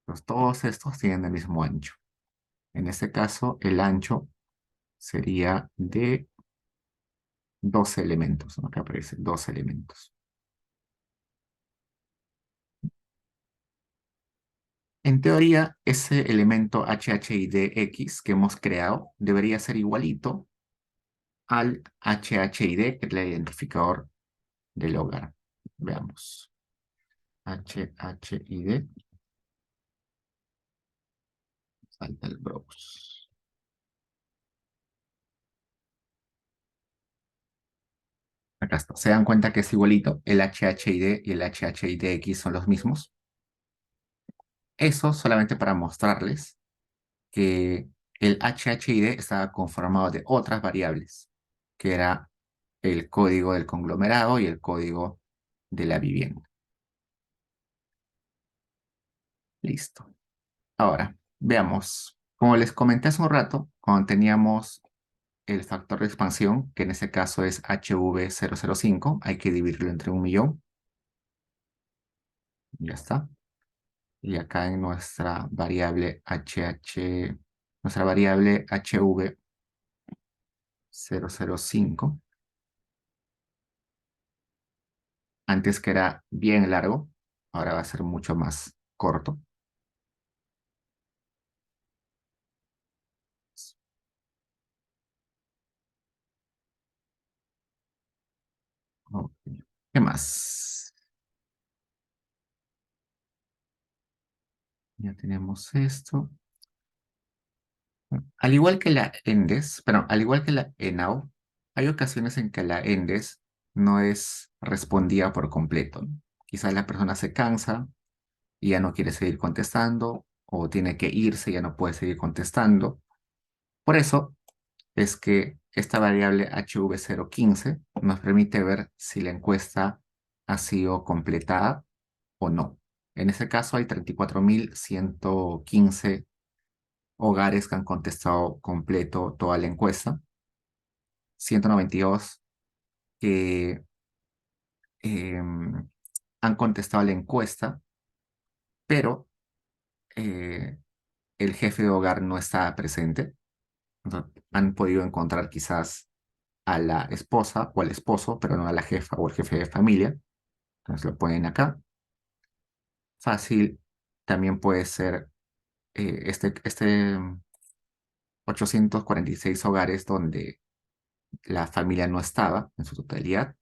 Entonces, todos estos tienen el mismo ancho. En este caso, el ancho sería de 12 elementos, ¿no? Acá aparece 12 elementos. En teoría, ese elemento HHIDX que hemos creado debería ser igualito al HHID, que es el identificador del hogar. Veamos. HHID. Falta el browse. Acá está. ¿Se dan cuenta que es igualito? El HHID y el HHIDX son los mismos. Eso solamente para mostrarles que el HHID estaba conformado de otras variables, que era el código del conglomerado y el código de la vivienda. Listo. Ahora, veamos. Como les comenté hace un rato, cuando teníamos el factor de expansión, que en este caso es HV005, hay que dividirlo entre 1.000.000. Ya está. Y acá en nuestra variable HV005, antes que era bien largo, ahora va a ser mucho más corto. Ok. ¿Qué más? Ya tenemos esto. Al igual que la ENDES, pero al igual que la ENAU, hay ocasiones en que la ENDES no es respondida por completo, ¿no? Quizás la persona se cansa y ya no quiere seguir contestando, o tiene que irse y ya no puede seguir contestando. Por eso es que esta variable HV015 nos permite ver si la encuesta ha sido completada o no. En ese caso hay 34.115 hogares que han contestado completo toda la encuesta, 192 que han contestado la encuesta, pero el jefe de hogar no está presente. Entonces, han podido encontrar quizás a la esposa o al esposo, pero no a la jefa o el jefe de familia. Entonces lo ponen acá. Fácil también puede ser este 846 hogares donde la familia no estaba en su totalidad,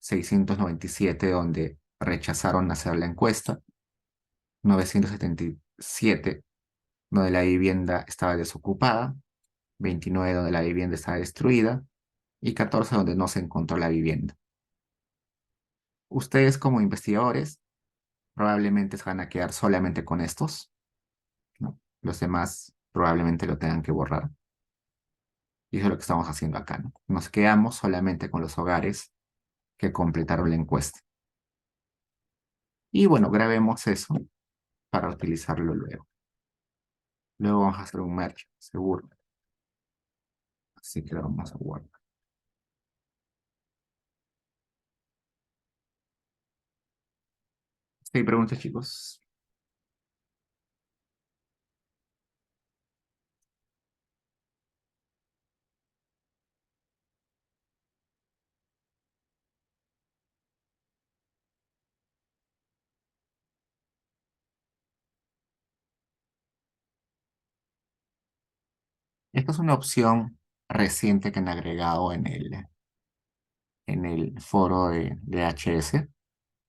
697 donde rechazaron hacer la encuesta, 977 donde la vivienda estaba desocupada, 29 donde la vivienda estaba destruida y 14 donde no se encontró la vivienda. Ustedes como investigadores probablemente se van a quedar solamente con estos, ¿no? Los demás probablemente lo tengan que borrar. Y eso es lo que estamos haciendo acá, ¿no? Nos quedamos solamente con los hogares que completaron la encuesta. Y bueno, grabemos eso para utilizarlo luego. Luego vamos a hacer un merge, seguro. Así que lo vamos a guardar. Sí, preguntas, chicos. Esta es una opción reciente que han agregado en el foro de HS.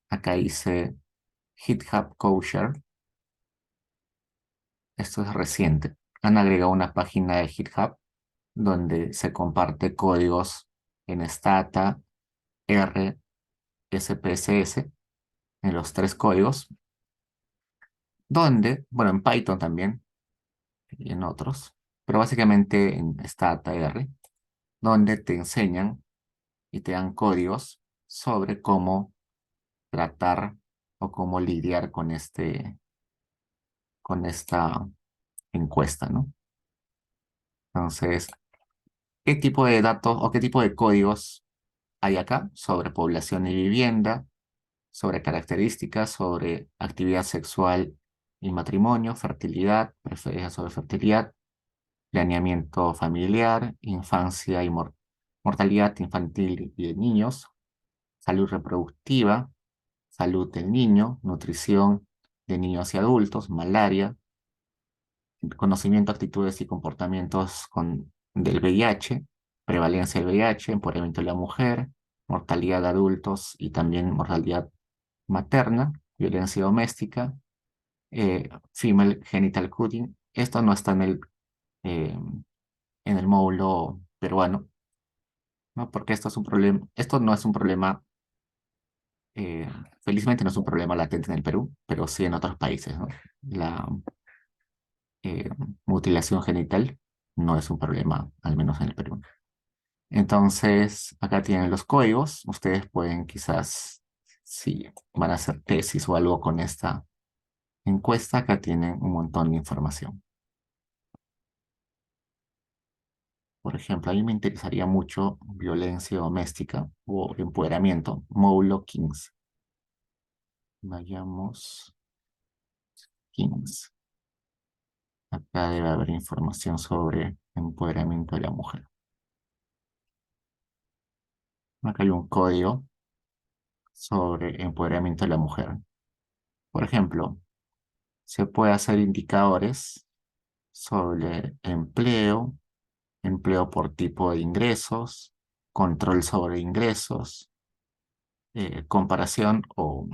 Acá dice GitHub Kosher. Esto es reciente. Han agregado una página de GitHub donde se comparte códigos en Stata, R, SPSS, en los tres códigos, donde, bueno, en Python también y en otros, pero básicamente en Stata, R, donde te enseñan y te dan códigos sobre cómo tratar o cómo lidiar con esta encuesta, ¿no? Entonces, ¿qué tipo de datos o qué tipo de códigos hay acá sobre población y vivienda, sobre características, sobre actividad sexual y matrimonio, fertilidad, preferencia sobre fertilidad, planeamiento familiar, infancia y mortalidad infantil y de niños, salud reproductiva, salud del niño, nutrición de niños y adultos, malaria, conocimiento, actitudes y comportamientos del VIH, prevalencia del VIH, empoderamiento de la mujer, mortalidad de adultos y también mortalidad materna, violencia doméstica, female genital cutting. Esto no está en el módulo peruano, ¿no? Porque esto es un problema, esto no es un problema, eh, felizmente no es un problema latente en el Perú, pero sí en otros países, ¿no? La eh, mutilación genital no es un problema, al menos en el Perú. Entonces, acá tienen los códigos. Ustedes pueden quizás, si van a hacer tesis o algo con esta encuesta, acá tienen un montón de información. Por ejemplo, a mí me interesaría mucho violencia doméstica o empoderamiento, Moulo Kings. Vayamos, Kings. Acá debe haber información sobre empoderamiento de la mujer. Acá hay un código sobre empoderamiento de la mujer. Por ejemplo, se puede hacer indicadores sobre empleo, empleo por tipo de ingresos, control sobre ingresos, comparación o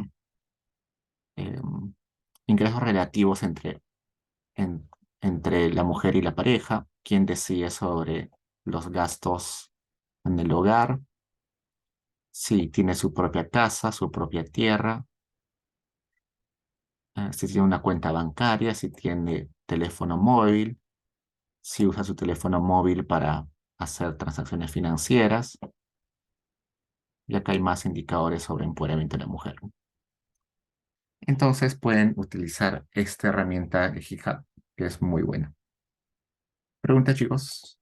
ingresos relativos en- entre la mujer y la pareja, quién decide sobre los gastos en el hogar, si tiene su propia casa, su propia tierra, si tiene una cuenta bancaria, si tiene teléfono móvil, si usa su teléfono móvil para hacer transacciones financieras. Y acá hay más indicadores sobre empoderamiento de la mujer. Entonces pueden utilizar esta herramienta de GitHub, que es muy buena. Pregunta, chicos.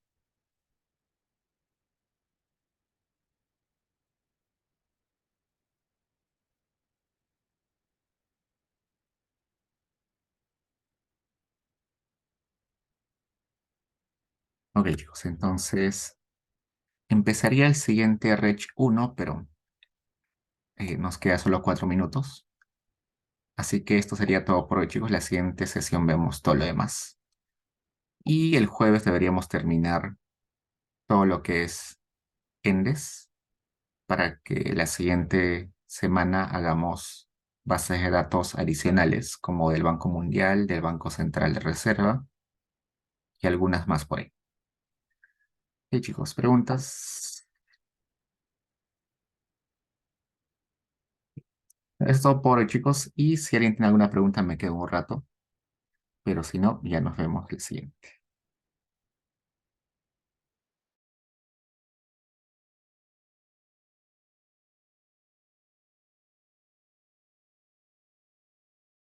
Ok, chicos, entonces empezaría el siguiente Reg 1, pero nos queda solo 4 minutos. Así que esto sería todo por hoy, chicos. La siguiente sesión vemos todo lo demás. Y el jueves deberíamos terminar todo lo que es Endes para que la siguiente semana hagamos bases de datos adicionales, como del Banco Mundial, del Banco Central de Reserva y algunas más por ahí. Ok, chicos, preguntas. Es todo por hoy, chicos. Y si alguien tiene alguna pregunta, me quedo un rato. Pero si no, ya nos vemos el siguiente.